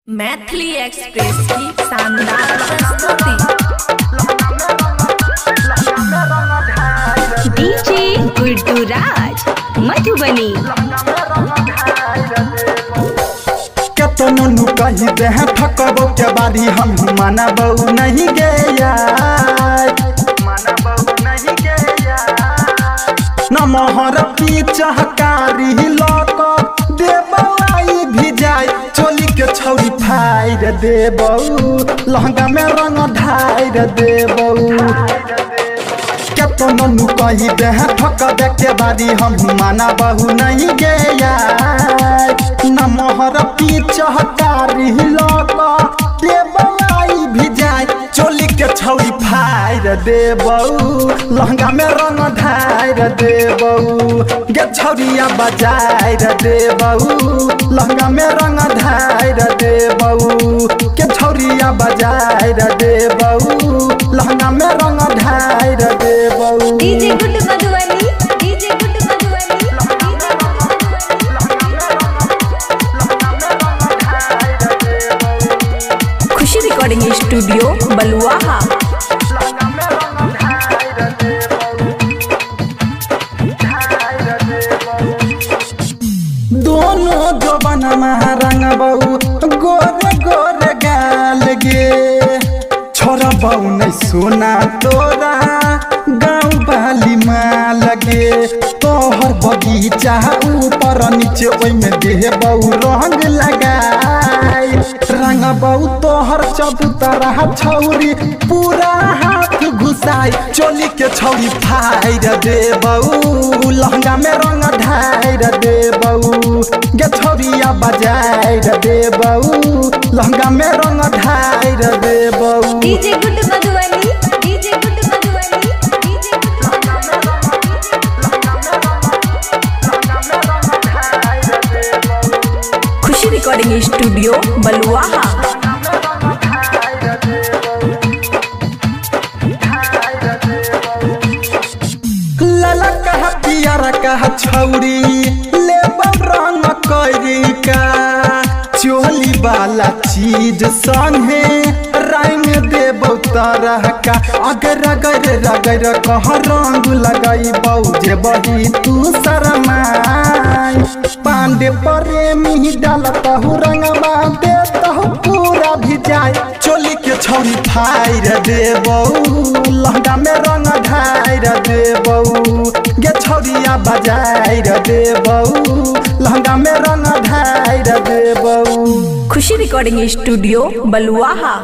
Maithili express की शानदार प्रस्तुति। डीजे गुड्डू राज मधुबनी। केतनो कही दे ठकबो के बारी हम मानबो नहीं गया न मोहर की चहकारी लक देबलाई भी जाय चोली के छौरी फाइर देबो लहंगा में रंग ढाइर देबो। केतनो कही दे ठकबे के बारी हम मानबो नहीं गया न मोहर की चहकारी लक देबलाई भी जाय चोली के छौरी फाइर देबो लहंगा में रंग ढाइर देबो गे छौरिया बजाइर देबो लहंगा में रंग ढाइर देबो के छौरिया बजाइर देबो लहंगा में रंग ढाइर देबो। DJ Guddu Madhubani, DJ Guddu Madhubani. Khushi recording studio Baluaha. दोनों जवान रंग बहू गोरे गोरे गाल गे छोरा बहू नहीं सोना तोरा गाँव वाली माल गे तोहर बगीचा ऊपर नीचे ओई में दे बहू रंग लगाई रंग बहू तोहर चबूतरा छौरी पूरा हाथ घुसाई चोली के छौरी फाइर दे बहू लहंगा में रंग ढाइर दे बहू गे छौरिया बजाइर दे बहू लहंगा में रंग ढाइर दे बहू। DJ Guddu Madhubani, DJ Guddu Madhubani, DJ Khushi recording studio Baluaha. लाला कहा पियारा कहा छौरी ले रंग करिका चोली वाला चीज संगे रंग देबो तरह का अगर अगर रगर कह रंग लगाई जे बही तू शरमाई पांडे प्रेमी डालता हूँ रंगवा देता हूँ पूरा भी जाए चोली के छौरी फाइर देबो लहंगा में रंग ढाइर देबो गे छौरिया बजाइर देबो लहंगा में रंग ढाइर देबो। खुशी रिकॉर्डिंग स्टूडियो बलुआहा।